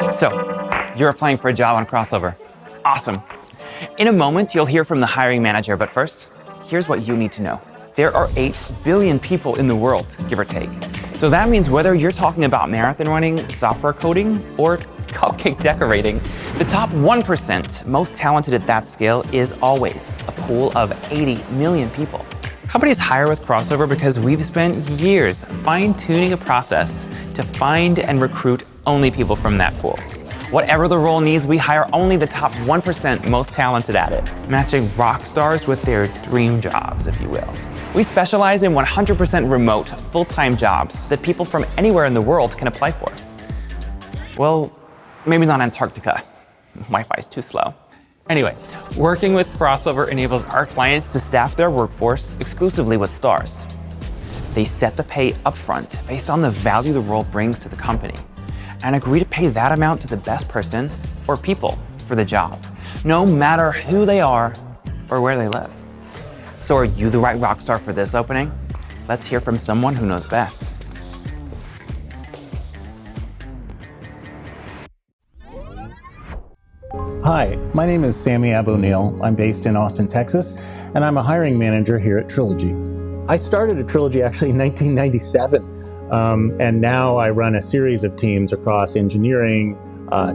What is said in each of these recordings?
So, you're applying for a job on Crossover. Awesome. In a moment, you'll hear from the hiring manager, but first, here's what you need to know. There are 8 billion people in the world, give or take. So that means whether you're talking about marathon running, software coding, or cupcake decorating, the top 1% most talented at that scale is always a pool of 80 million people. Companies hire with Crossover because we've spent years fine-tuning a process to find and recruit only people from that pool. Whatever the role needs, we hire only the top 1% most talented at it, matching rock stars with their dream jobs, if you will. We specialize in 100% remote, full-time jobs that people from anywhere in the world can apply for. Well, maybe not Antarctica. Wi-Fi is too slow. Anyway, working with Crossover enables our clients to staff their workforce exclusively with stars. They set the pay upfront based on the value the role brings to the company and agree to pay that amount to the best person or people for the job, no matter who they are or where they live. So are you the right rock star for this opening? Let's hear from someone who knows best. Hi, my name is Sammy Aboneel. I'm based in Austin, Texas, and I'm a hiring manager here at Trilogy. I started at Trilogy actually in 1997, and now I run a series of teams across engineering,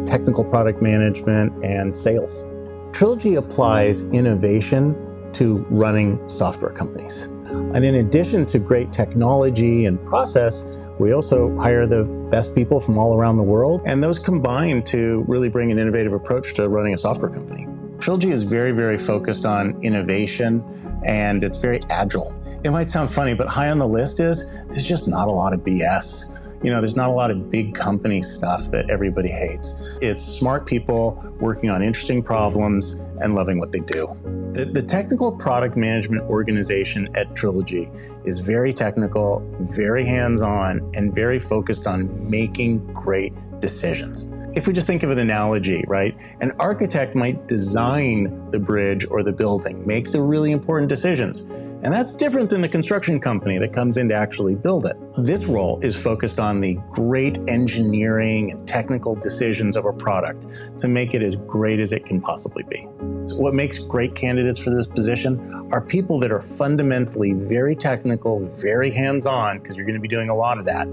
technical product management, and sales. Trilogy applies innovation to running software companies. And in addition to great technology and process, we also hire the best people from all around the world, and those combine to really bring an innovative approach to running a software company. Trilogy is very, very focused on innovation, and it's very agile. It might sound funny, but high on the list is there's just not a lot of BS. There's not a lot of big company stuff that everybody hates. It's smart people working on interesting problems and loving what they do. The technical product management organization at Trilogy is very technical, very hands-on, and very focused on making great decisions. If we just think of an analogy, right? An architect might design the bridge or the building, make the really important decisions. And that's different than the construction company that comes in to actually build it. This role is focused on the great engineering and technical decisions of a product to make it as great as it can possibly be. So what makes great candidates for this position are people that are fundamentally very technical, very hands-on, because you're going to be doing a lot of that,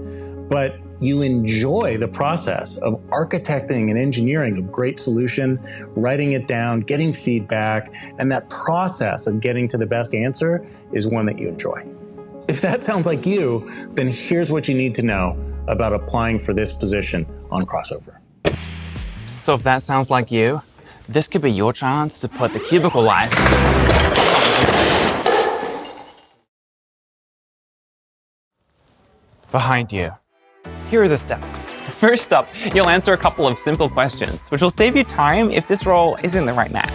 but you enjoy the process of architecting and engineering a great solution, writing it down, getting feedback, and that process of getting to the best answer is one that you enjoy. If that sounds like you, then here's what you need to know about applying for this position on Crossover. So if that sounds like you, this could be your chance to put the cubicle life behind you. Here are the steps. First up, you'll answer a couple of simple questions, which will save you time if this role isn't the right match.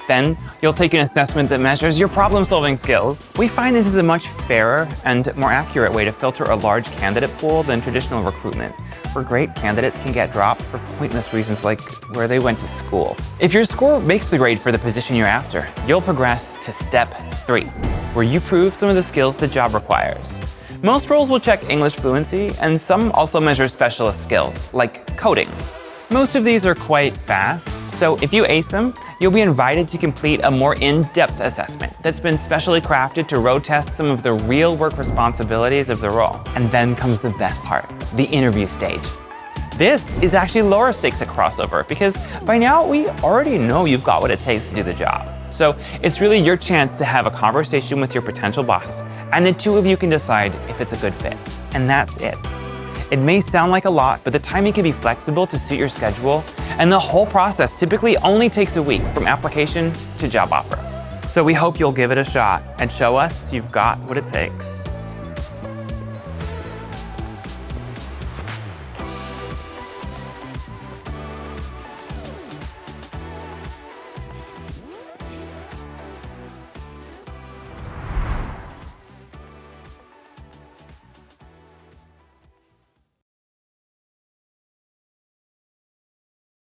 Then, you'll take an assessment that measures your problem-solving skills. We find this is a much fairer and more accurate way to filter a large candidate pool than traditional recruitment, where great candidates can get dropped for pointless reasons like where they went to school. If your score makes the grade for the position you're after, you'll progress to step 3, where you prove some of the skills the job requires. Most roles will check English fluency, and some also measure specialist skills, like coding. Most of these are quite fast, so if you ace them, you'll be invited to complete a more in-depth assessment that's been specially crafted to road test some of the real work responsibilities of the role. And then comes the best part, the interview stage. This is actually lower stakes at Crossover, because by now we already know you've got what it takes to do the job. So it's really your chance to have a conversation with your potential boss, and the two of you can decide if it's a good fit. And that's it. It may sound like a lot, but the timing can be flexible to suit your schedule, and the whole process typically only takes a week from application to job offer. So we hope you'll give it a shot and show us you've got what it takes.